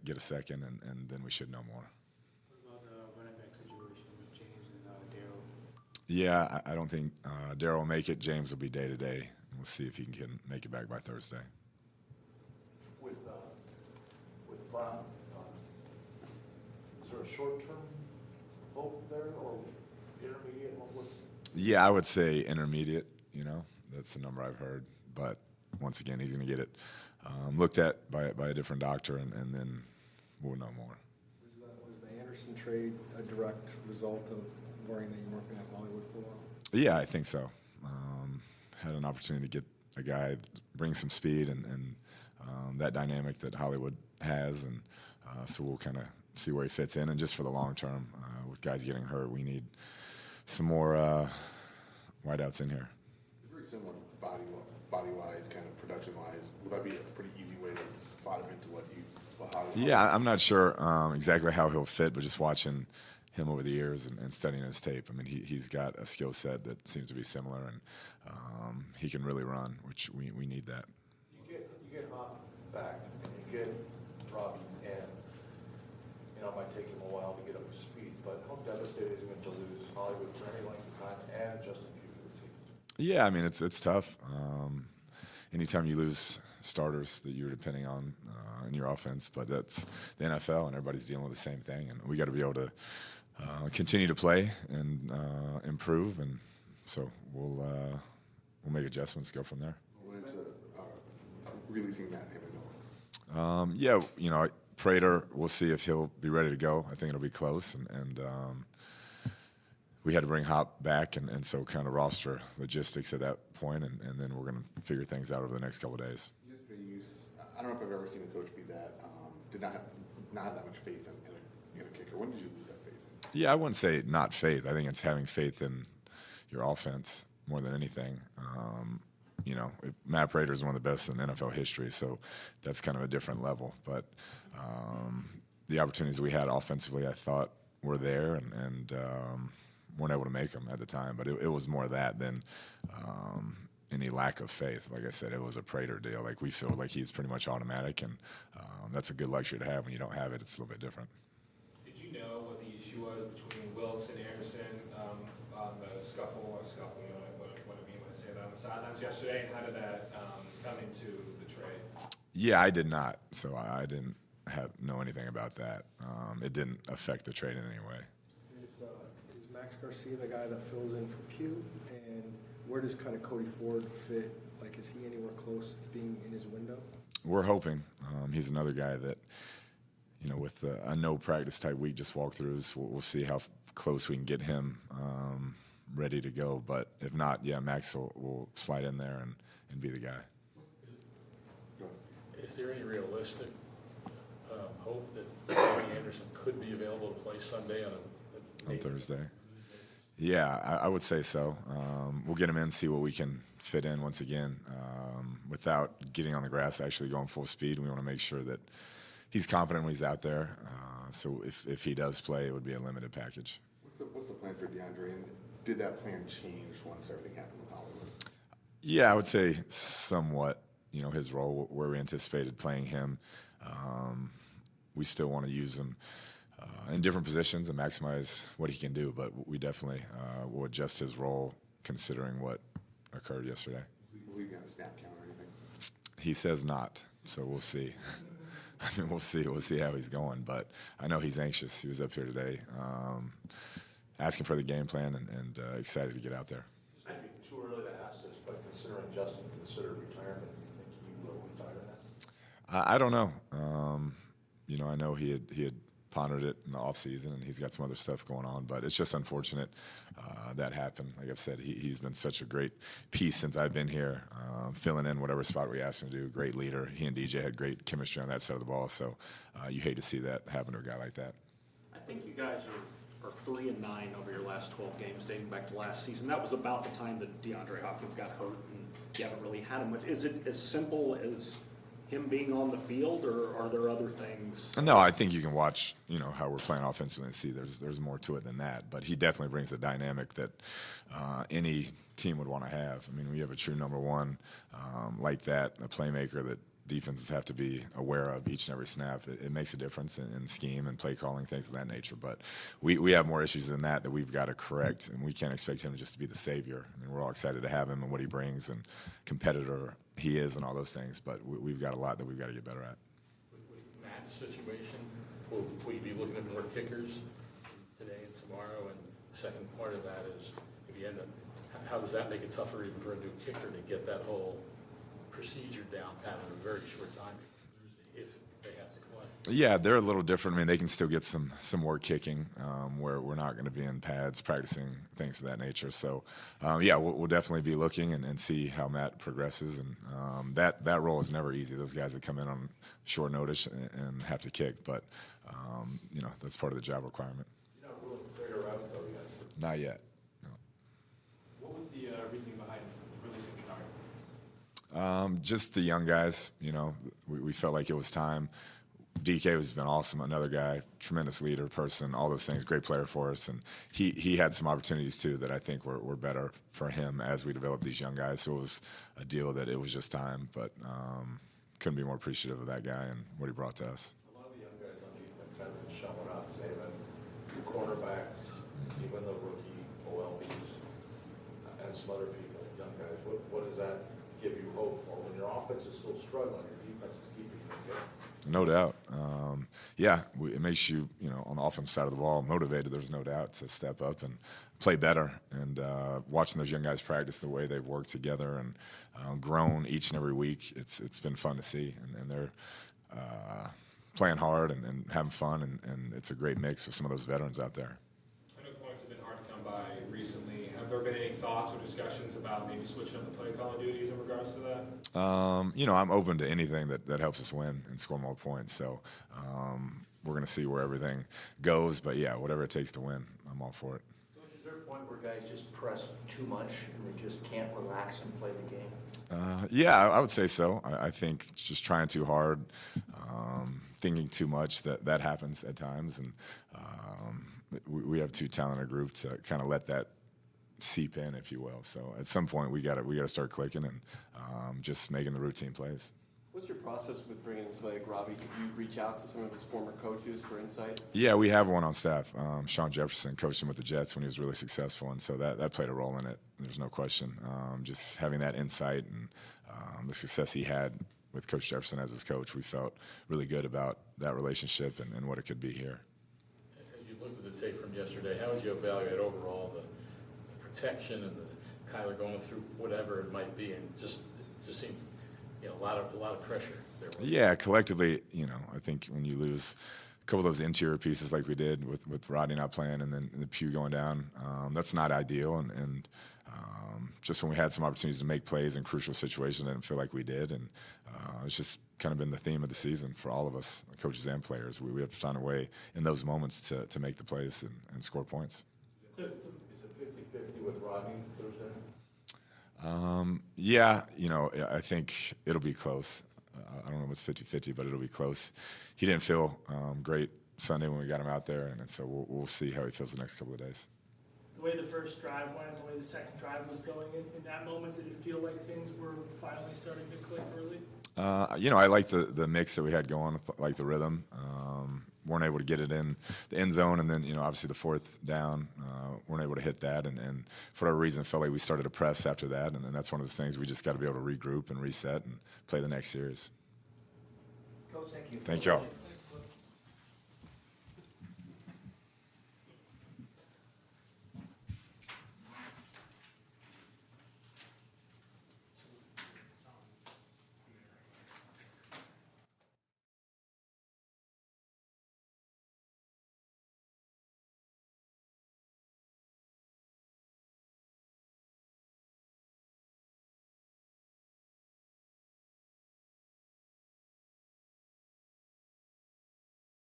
get a second, and then we should know more. What about the running back situation with James and Darryl? Yeah, I don't think Darryl will make it. James will be day-to-day. We'll see if he can make it back by Thursday. With Brown, is there a short-term hope there or intermediate? Yeah, I would say intermediate. That's the number I've heard. But once again, he's going to get it looked at by a different doctor, and then we'll know more. Was the Anderson trade a direct result of worrying that you weren't going to have Hollywood for a while? Yeah, I think so. Had an opportunity to get a guy, bring some speed and that dynamic that Hollywood has, and so we'll kind of see where he fits in. And just for the long term, with guys getting hurt, we need some more wideouts in here. It's very similar body-wise, kind of production-wise. Would that be a pretty easy way to slot him into what Hollywood? Yeah, I'm not sure exactly how he'll fit, but just watching him over the years and studying his tape, I mean, he's got a skill set that seems to be similar, and he can really run, which we need that. You get Hop back, and you get Robbie, and it might take him a while to get up to speed. But how devastating is it to lose Hollywood for any length of time and Justin Pugh for the season? Yeah, I mean it's tough. Anytime you lose starters that you're depending on in your offense, but that's the NFL, and everybody's dealing with the same thing, and we got to be able to continue to play and improve, and so we'll make adjustments, go from there. Releasing Matt Hammond. Yeah, Prater, we'll see if he'll be ready to go. I think it'll be close, and we had to bring Hop back, and so kind of roster logistics at that point, and then we're going to figure things out over the next couple of days. I don't know if I've ever seen a coach be that did not have that much faith in a kicker. When did you lose that faith? Yeah, I wouldn't say not faith. I think it's having faith in your offense more than anything. Matt Prater is one of the best in NFL history, so that's kind of a different level. But the opportunities we had offensively, I thought, were there, and weren't able to make them at the time. But it was more that than any lack of faith. Like I said, it was a Prater deal. Like, we feel like he's pretty much automatic, and that's a good luxury to have. When you don't have it, it's a little bit different. Did you know what the issue was between Wilkes and Anderson on the scuffle, what I mean when I say that, on the sidelines yesterday, and how did that come into the trade? Yeah, I did not, so I didn't know anything about that. It didn't affect the trade in any way. Is Max Garcia the guy that fills in for Pugh? And where does kind of Cody Ford fit? Like, is he anywhere close to being in his window? We're hoping. He's another guy that, with a no practice type week, just walkthroughs, we'll see how close we can get him ready to go. But if not, yeah, Max will slide in there and be the guy. Is there any realistic hope that Robbie Anderson could be available to play Sunday on Thursday? Yeah, I would say so. We'll get him in, see what we can fit in once again. Without getting on the grass, actually going full speed, we want to make sure that he's confident when he's out there. So if he does play, it would be a limited package. What's the plan for DeAndre, and did that plan change once everything happened with Hollywood? Yeah, I would say somewhat. His role, where we anticipated playing him, we still want to use him in different positions and maximize what he can do, but we definitely will adjust his role considering what occurred yesterday. Will he be on a snap count or anything? He says not, so we'll see. I mean, we'll see how he's going, but I know he's anxious. He was up here today asking for the game plan and excited to get out there. It might be too early to ask this, but considering Justin considered retirement, do you think he will retire now? I don't know. I know he had pondered it in the offseason, and he's got some other stuff going on, but it's just unfortunate that happened. Like I've said, he's been such a great piece since I've been here, filling in whatever spot we asked him to do. Great leader. He and DJ had great chemistry on that side of the ball, so you hate to see that happen to a guy like that. I think you guys are 3-9 over your last 12 games dating back to last season. That was about the time that DeAndre Hopkins got hurt, and you haven't really had him much. Is it as simple as him being on the field, or are there other things? No, I think you can watch, how we're playing offensively and see there's more to it than that. But he definitely brings a dynamic that any team would want to have. I mean, we have a true number one like that, a playmaker that defenses have to be aware of each and every snap. It makes a difference in scheme and play calling, things of that nature. But we have more issues than that we've got to correct, and we can't expect him just to be the savior. I mean, we're all excited to have him and what he brings and competitor he is and all those things, but we've got a lot that we've got to get better at. With Matt's situation, will you be looking at more kickers today and tomorrow? And the second part of that is, if you end up, how does that make it tougher even for a new kicker to get that whole procedure down pat in a very short time Thursday if they have to play? Yeah, they're a little different. I mean, they can still get some work kicking where we're not going to be in pads practicing things of that nature. So, yeah, we'll definitely be looking and see how Matt progresses. And that role is never easy. Those guys that come in on short notice and have to kick. But, you know, that's part of the job requirement. You're not ruling Trader out, though, yet. Not yet. No. What was the reasoning behind releasing Kennard? Just the young guys, you know, we felt like it was time. DK has been awesome, another guy, tremendous leader, person, all those things, great player for us. And he had some opportunities, too, that I think were better for him as we developed these young guys. So it was a deal that it was just time, but couldn't be more appreciative of that guy and what he brought to us. A lot of the young guys on defense have been showing up. They have been cornerbacks, even the rookie OLBs, and some other people, young guys. What does that give you hope for? When your offense is still struggling, your defense is keeping you good. No doubt. Yeah, it makes you, you know, on the offensive side of the ball, motivated, there's no doubt, to step up and play better. And watching those young guys practice the way they've worked together and grown each and every week, it's been fun to see. And they're playing hard and having fun, and it's a great mix with some of those veterans out there. I know points have been hard to come by recently. Have there been any thoughts or discussions about maybe switching up the play calling duties in regards to that? You know, I'm open to anything that helps us win and score more points. So we're going to see where everything goes. But, yeah, whatever it takes to win, I'm all for it. Coach, is there a point where guys just press too much and they just can't relax and play the game? Yeah, I would say so. I think just trying too hard, thinking too much, that happens at times. And we have too talented a group to kind of let that seep in, if you will. So at some point we got to start clicking and just making the routine plays. What's your process with bringing in somebody like Robbie? Could you reach out to some of his former coaches for insight? Yeah, we have one on staff. Sean Jefferson coached him with the Jets when he was really successful, and so that played a role in it. There's no question. Just having that insight and the success he had with Coach Jefferson as his coach, we felt really good about that relationship and what it could be here. As you looked at the tape from yesterday, how would you evaluate overall the protection and the Kyler going through whatever it might be, and just seemed, you know, a lot of pressure there? Yeah, collectively, you know, I think when you lose a couple of those interior pieces like we did with Rodney not playing and then the Pugh going down, that's not ideal. And just when we had some opportunities to make plays in crucial situations, I didn't feel like we did. And it's just kind of been the theme of the season for all of us, coaches and players. We have to find a way in those moments to make the plays and score points. Is it 50-50 with Rodney Thursday? Yeah, you know, I think it'll be close. I don't know if it's 50-50, but it'll be close. He didn't feel great Sunday when we got him out there, and so we'll see how he feels the next couple of days. The way the first drive went, the way the second drive was going, in that moment, did it feel like things were finally starting to click early? You know, I like the mix that we had going, like the rhythm. Weren't able to get it in the end zone, and then, you know, obviously the fourth down, weren't able to hit that, and for whatever reason, felt like we started to press after that, and then that's one of those things we just got to be able to regroup and reset and play the next series. Coach, thank you. Thank y'all.